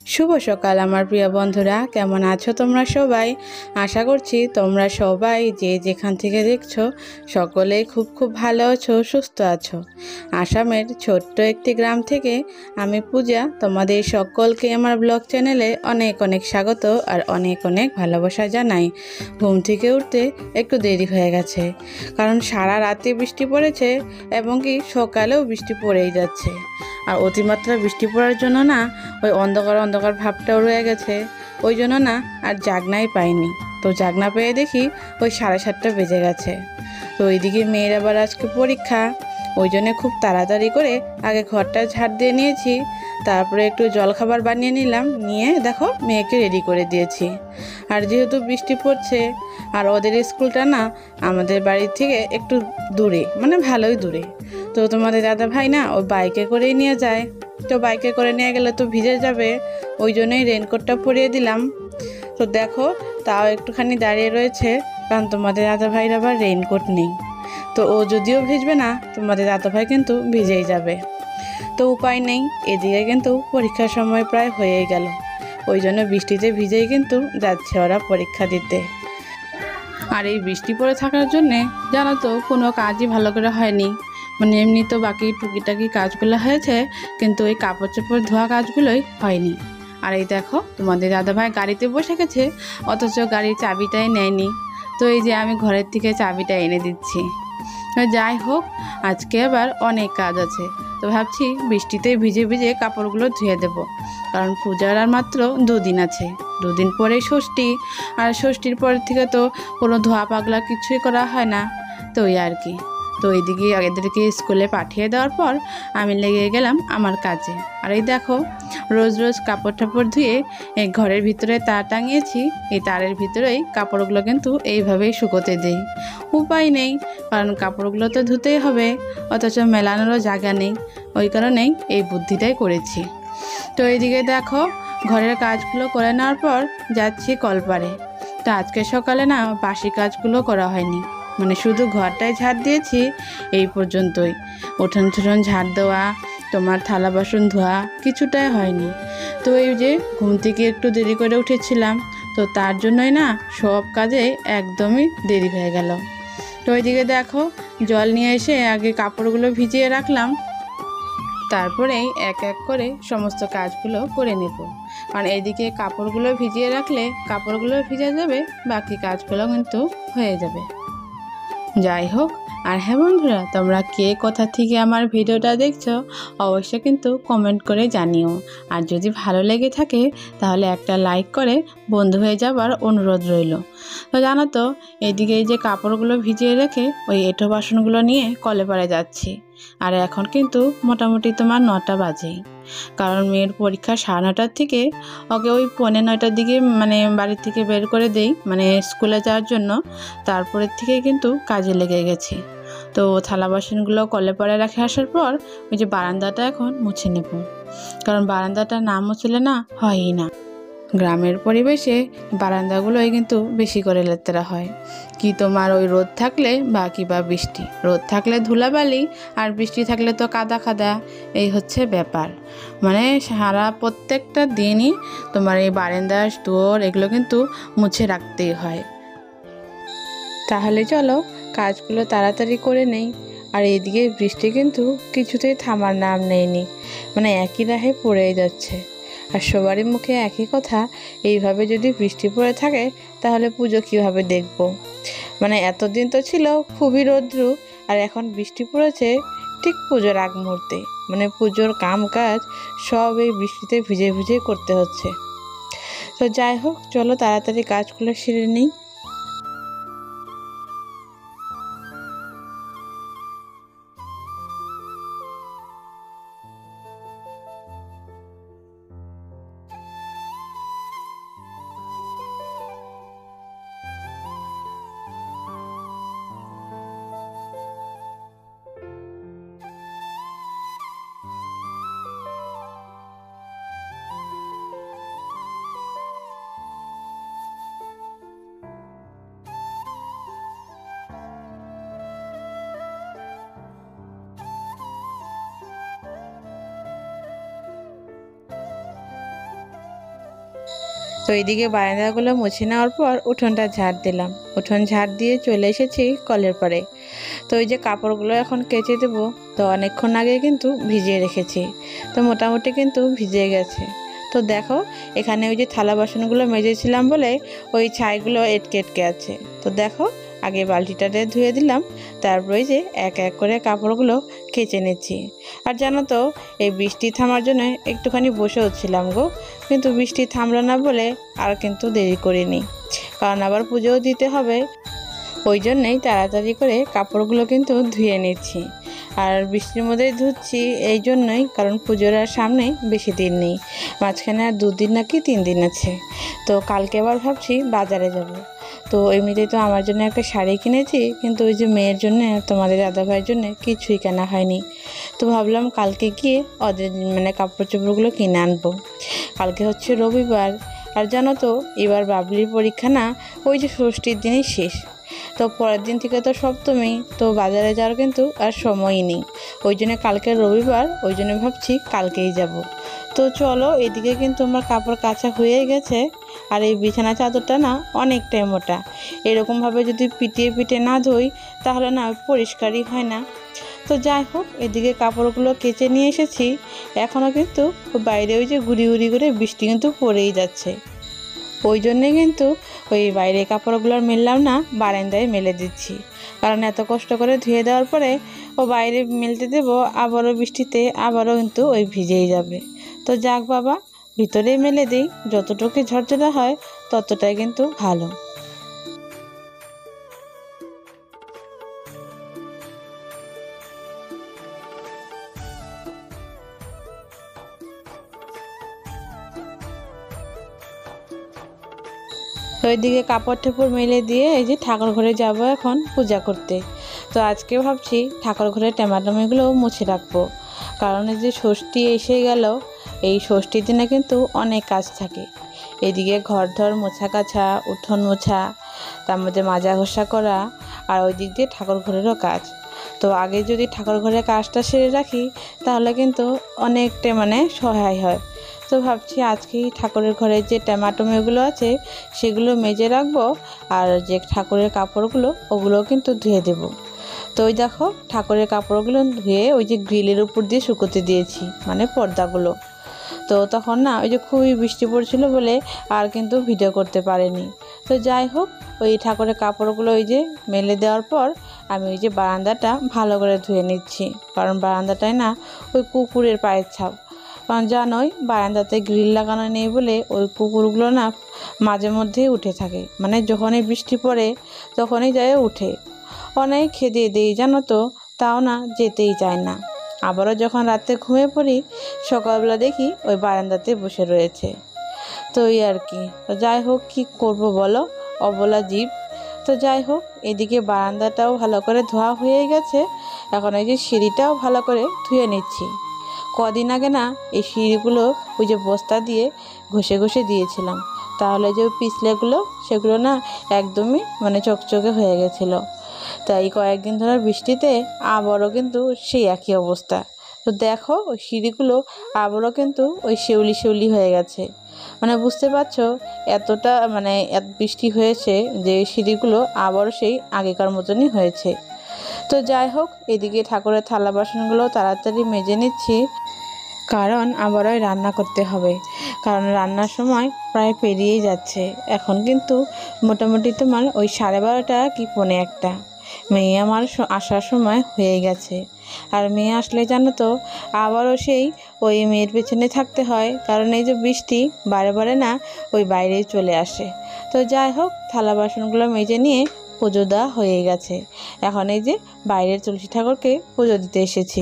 শুভ সকাল আমার প্রিয় বন্ধুরা, কেমন আছো তোমরা সবাই? আশা করছি তোমরা সবাই যে যেখান থেকে দেখছো সকলেই খুব ভালো আছো, সুস্থ আছো। আসামের ছোট্ট একটি গ্রাম থেকে আমি পূজা তোমাদের সকলকে আমার ব্লগ চ্যানেলে অনেক স্বাগত আর অনেক ভালোবাসা জানাই। ঘুম থেকে উঠতে একটু দেরি হয়ে গেছে, কারণ সারা রাতে বৃষ্টি পড়েছে এবং কি সকালেও বৃষ্টি পড়েই যাচ্ছে। আর অতিমাত্রা বৃষ্টি পড়ার জন্য না ওই অন্ধকার ভাবটাও রয়ে গেছে, ওই জন্য না আর জাগনাই পাইনি। তো জাগনা পেয়ে দেখি ওই 7:30 বেজে গেছে। তো ওইদিকে মেয়ের আবার আজকে পরীক্ষা, ওই জন্যে খুব তাড়াতাড়ি করে আগে ঘরটা ঝাড় দিয়ে নিয়েছি, তারপরে একটু জলখাবার বানিয়ে নিলাম, নিয়ে দেখো মেয়েকে রেডি করে দিয়েছি। আর যেহেতু বৃষ্টি পড়ছে আর ওদের স্কুলটা না আমাদের বাড়ির থেকে একটু দূরে, মানে ভালোই দূরে। তো তোমাদের দাদা ভাই না ওই বাইকে করেই নিয়ে যায়, তো বাইকে করে নিয়ে গেলে তো ভিজে যাবে, ওই জন্যই রেনকোটটা পরিয়ে দিলাম। তো দেখো তাও একটুখানি দাঁড়িয়ে রয়েছে, কারণ তোমাদের দাদা ভাইয়ের আবার রেইনকোট নেই। তো ও যদিও ভিজবে না, তোমাদের দাদা ভাই কিন্তু ভিজেই যাবে। তো উপায় নেই, এদিকে কিন্তু পরীক্ষার সময় প্রায় হয়েই গেল, ওই জন্য বৃষ্টিতে ভিজেই কিন্তু যাচ্ছে ওরা পরীক্ষা দিতে। আর এই বৃষ্টি পড়ে থাকার জন্যে জানো তো কোনো কাজই ভালো করে হয়নি। মানে এমনি তো বাকি টুকিটাকি কাজগুলো হয়েছে, কিন্তু এই কাপড় চোপড় ধোয়া কাজগুলোই হয়নি। আর এই দেখো তোমাদের দাদাভাই গাড়িতে বসে গেছে, অথচ গাড়ির চাবিটাই নেয়নি। তো এই যে আমি ঘরের থেকে চাবিটা এনে দিচ্ছি। যাই হোক, আজকে আবার অনেক কাজ আছে, তো ভাবছি বৃষ্টিতে ভিজে ভিজে কাপড়গুলো ধুয়ে দেব, কারণ পূজার আর মাত্র 2 দিন আছে। 2 দিন পরেই ষষ্ঠী, আর ষষ্ঠীর পর থেকে তো কোনো ধোয়া পাগলা কিছুই করা হয় না। তো ওই আর কি। তো এইদিকে এদেরকে স্কুলে পাঠিয়ে দেওয়ার পর আমি লেগে গেলাম আমার কাজে। আর এই দেখো রোজ কাপড় টাপড় ধুয়ে এই ঘরের ভিতরে তার টাঙিয়েছি, এই তারের ভিতরেই কাপড়গুলো কিন্তু এইভাবেই শুকোতে দেই। উপায় নেই, কারণ কাপড়গুলো তো ধুতেই হবে, অথচ মেলানোরও জায়গা নেই, ওই কারণেই এই বুদ্ধিটাই করেছি। তো এইদিকে দেখো ঘরের কাজগুলো করে নেওয়ার পর যাচ্ছি কলপারে। তো আজকে সকালে না বাসি কাজগুলো করা হয়নি, মানে শুধু ঘরটায় ঝাড় দিয়েছি, এই পর্যন্তই। উঠোন ঠুঠোন ঝাড় দেওয়া, তোমার থালা বাসন ধোয়া কিছুটাই হয়নি। তো এই যে ঘুম থেকে একটু দেরি করে উঠেছিলাম, তো তার জন্যই না সব কাজে একদমই দেরি হয়ে গেল। তো ওইদিকে দেখো জল নিয়ে এসে আগে কাপড়গুলো ভিজিয়ে রাখলাম, তারপরেই এক এক করে সমস্ত কাজগুলো করে নেব। কারণ এইদিকে কাপড়গুলো ভিজিয়ে রাখলে কাপড়গুলো ভিজে যাবে, বাকি কাজগুলো কিন্তু হয়ে যাবে। যাই হোক, আর হ্যাঁ বন্ধুরা, তোমরা কে কোথা থেকে আমার ভিডিওটা দেখছো অবশ্যই কিন্তু কমেন্ট করে জানিও। আর যদি ভালো লেগে থাকে তাহলে একটা লাইক করে বন্ধু হয়ে যাবার অনুরোধ রইল। তো জানো তো এদিকে এই যে কাপড়গুলো ভিজিয়ে রেখে ওই এঁটো বাসনগুলো নিয়ে কলে পাড়ে যাচ্ছি। আর এখন কিন্তু মোটামুটি তোমার 9টা বাজেই, কারণ মেয়ের পরীক্ষা 9:30 থেকে, ওকে ওই 9:45 দিকে মানে বাড়ির থেকে বের করে দেই, মানে স্কুলে যাওয়ার জন্য। তারপরের থেকে কিন্তু কাজে লেগে গেছি। তো থালা বাসনগুলো কলে পরে রেখে আসার পর ওই যে বারান্দাটা এখন মুছে নেব, কারণ বারান্দাটা না মুছলে না হয়ই না। গ্রামের পরিবেশে বারান্দাগুলোই কিন্তু বেশি করে লেতেরা হয়। কি তোমার ওই রোদ থাকলে বা কিবা বৃষ্টি, রোদ থাকলে ধুলাবালি আর বৃষ্টি থাকলে তো কাদা, এই হচ্ছে ব্যাপার। মানে সারা প্রত্যেকটা দিনই তোমার এই বারান্দা স্টোর এগুলো কিন্তু মুছে রাখতেই হয়। তাহলে চলো কাজগুলো তাড়াতাড়ি করে নেই। আর এইদিকে বৃষ্টি কিন্তু কিছুতেই থামার নাম নেয়নি, মানে একই রাহে পড়েই যাচ্ছে। আর সবারই মুখে একই কথা, এইভাবে যদি বৃষ্টি পড়ে থাকে তাহলে পুজো কীভাবে দেখব। মানে এতদিন তো ছিল খুবই রৌদ্র, আর এখন বৃষ্টি পড়েছে ঠিক পুজোর আগ মুহূর্তে, মানে পুজোর কাম কাজ সব এই বৃষ্টিতে ভিজে ভিজে করতে হচ্ছে। তো যাই হোক, চলো তাড়াতাড়ি কাজগুলো সেরে নিই। এইদিকে বারান্দাগুলো মুছে নেওয়ার পর উঠোনটা ঝাড় দিলাম। উঠোন ঝাড় দিয়ে চলে এসেছি কলের পাড়ে। তো এই যে কাপড়গুলো এখন কেচে দেবো। তো অনেকক্ষণ আগে কিন্তু ভিজিয়ে রেখেছি, তো মোটামুটি কিন্তু ভিজে গেছে। তো দেখো এখানে ওই যে থালা বাসনগুলো মেজেছিলাম বলে ওই ছাইগুলো এটকে এটকে আছে। তো দেখো আগে বালতিটাতে ধুয়ে দিলাম, তারপরে যে এক এক করে কাপড়গুলো কেচে নিচ্ছি। আর জানো তো এই বৃষ্টি থামার জন্য একটুখানি বসে হচ্ছিলাম গো, কিন্তু বৃষ্টি থামলো না বলে আর কিন্তু দেরি করিনি, কারণ আবার পুজোও দিতে হবে। ওই জন্যেই তাড়াতাড়ি করে কাপড়গুলো কিন্তু ধুয়ে নিচ্ছি। আর বৃষ্টির মধ্যেই ধুচ্ছি এই জন্যই, কারণ পুজোর আর সামনে বেশি দিন নেই, মাঝখানে আর 2 দিন নাকি 3 দিন আছে। তো কালকে আবার ভাবছি বাজারে যাব। তো এমনিতেই তো আমার জন্য একটা শাড়ি কিনেছি, কিন্তু ওই যে মেয়ের জন্য তোমাদের দাদাভাইয়ের জন্য কিছুই কেনা হয়নি। তো ভাবলাম কালকে গিয়ে ওদের কাপড় চোপড়গুলো কিনে আনবো। কালকে হচ্ছে রবিবার, আর জানো তো এবার বাবলির পরীক্ষা না ওই যে ষষ্ঠীর দিনই শেষ। তো পরের দিন থেকে তো সপ্তমী, তো বাজারে যাওয়ার কিন্তু আর সময়ই নেই। ওই জন্য কালকে রবিবার, ওই জন্য ভাবছি কালকেই যাব। তো চলো, এদিকে কিন্তু আমার কাপড় কাচা হয়ে গেছে। আর এই বিছানা চাদরটা না অনেকটাই মোটা, এরকমভাবে যদি পিটিয়ে পিটিয়ে না ধুই তাহলে না পরিষ্কারই হয় না। তো যাই হোক, এদিকে কাপড়গুলো কেচে নিয়ে এসেছি। এখনও কিন্তু বাইরে ওই যে গুড়ি গুড়ি করে বৃষ্টি কিন্তু পড়েই যাচ্ছে। ওই জন্যে কিন্তু ওই বাইরে কাপড়গুলো মেললাম না, বারান্দায় মেলে দিচ্ছি। কারণ এত কষ্ট করে ধুয়ে দেওয়ার পরে ও বাইরে মেলতে দেবো, আবারও বৃষ্টিতে আবারও কিন্তু ওই ভিজেই যাবে। তো যাক বাবা, ভিতরেই মেলে দিই, যতটুকু ঝরঝরা হয় ততটাই কিন্তু ভালো। তো ওইদিকে কাপড় টাপড় মেলে দিয়ে এই যে ঠাকুর ঘরে যাব এখন পূজা করতে। তো আজকে ভাবছি ঠাকুর ঘরের টেমাটামিগুলো মুছে রাখবো, কারণ এই যে ষষ্ঠী এসে গেল, এই ষষ্ঠীর দিনে কিন্তু অনেক কাজ থাকে। এদিকে ঘর ধর মোছা কাছা, উঠোন মোছা, তার মধ্যে মাজা ঘষা করা, আর ওই দিক দিয়ে ঠাকুর ঘরেরও কাজ। তো আগে যদি ঠাকুর ঘরের কাজটা সেরে রাখি তাহলে কিন্তু অনেকটা সহায় হয়। তো ভাবছি আজকেই ঠাকুরের ঘরে যে টমেটোগুলো আছে সেগুলো মেজে রাখবো, আর যে ঠাকুরের কাপড়গুলো ওগুলো কিন্তু ধুয়ে দেব। তো ওই দেখো ঠাকুরের কাপড়গুলো ধুয়ে ওই যে গ্রিলের উপর দিয়ে শুকোতে দিয়েছি, পর্দাগুলো। তো তখন না ওই যে খুবই বৃষ্টি পড়ছিল বলে আর কিন্তু ভিডিও করতে পারিনি। তো যাই হোক, ওই ঠাকুরের কাপড়গুলো ওই যে মেলে দেওয়ার পর আমি ওই যে বারান্দাটা ভালো করে ধুয়ে নিচ্ছি, কারণ বারান্দাটায় না ওই কুকুরের পায়ের ছাপ। কারণ জানোই বারান্দাতে গ্রিল লাগানো নেই বলে ওই কুকুরগুলো না মাঝে মধ্যেই উঠে থাকে, যখনই বৃষ্টি পড়ে তখনই যায় উঠে। অনেক খেদে দেই জানো তো, তাও না যেতেই চায় না। আবারও যখন রাতে ঘুমিয়ে পড়ি সকালবেলা দেখি ওই বারান্দাতে বসে রয়েছে। তো এই আর কি। তো যাই হোক, কী করবো বলো, অবলা জীব। তো যাই হোক, এদিকে বারান্দাটাও ভালো করে ধোয়া হয়ে গেছে। এখন এই যে সিঁড়িটাও ভালো করে ধুয়ে নিচ্ছি। কদিন আগে না এই সিঁড়িগুলো ওই যে বস্তা দিয়ে ঘষে ঘষে দিয়েছিলাম, তাহলে যে পিছলেগুলো সেগুলো না একদমই চকচকে হয়ে গেছিলো। তাই কয়েকদিন ধরে বৃষ্টিতে আবারও কিন্তু সেই একই অবস্থা। তো দেখো ওই সিঁড়িগুলো আবারও কিন্তু ওই শিউলি শিউলি হয়ে গেছে। বুঝতে পারছো এতটা এত বৃষ্টি হয়েছে যে সিঁড়িগুলো আবারও সেই আগেকার মতনই হয়েছে। তো যাই হোক, এদিকে ঠাকুরের থালা বাসনগুলো তাড়াতাড়ি মেজে নিচ্ছি, কারণ আবারও রান্না করতে হবে। কারণ রান্নার সময় প্রায় পেরিয়েই যাচ্ছে। এখন কিন্তু মোটামুটি তোমার ওই 12:30 কি 1:45। মেয়ে আমার আসার সময় হয়ে গেছে। আর মেয়ে আসলে জানো তো আবারও সেই ওই মেয়ের পেছনে থাকতে হয়, কারণ এই যে বৃষ্টি বারে বারে না ওই বাইরেই চলে আসে। তো যাই হোক, থালা বাসনগুলো মেজে নিয়ে পুজো দেওয়া হয়ে গেছে। এখন এই যে বাইরের তুলসী ঠাকুরকে পুজো দিতে এসেছি।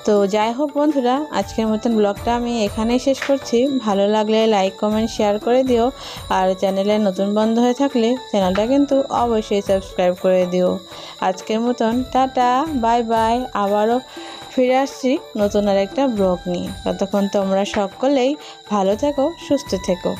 তো যাই হোক বন্ধুরা, আজকের মতন ব্লগটা আমি এখানেই শেষ করছি। ভালো লাগলে লাইক কমেন্ট শেয়ার করে দিও, আর চ্যানেলে নতুন বন্ধু হয়ে থাকলে চ্যানেলটা কিন্তু অবশ্যই সাবস্ক্রাইব করে দিও। আজকের মতন টাটা, বাই বাই। আবারও ফিরে আসছি নতুন আর একটা ব্লগ নিয়ে। ততক্ষণ তোমরা সকলেই ভালো থেকো, সুস্থ থেকো।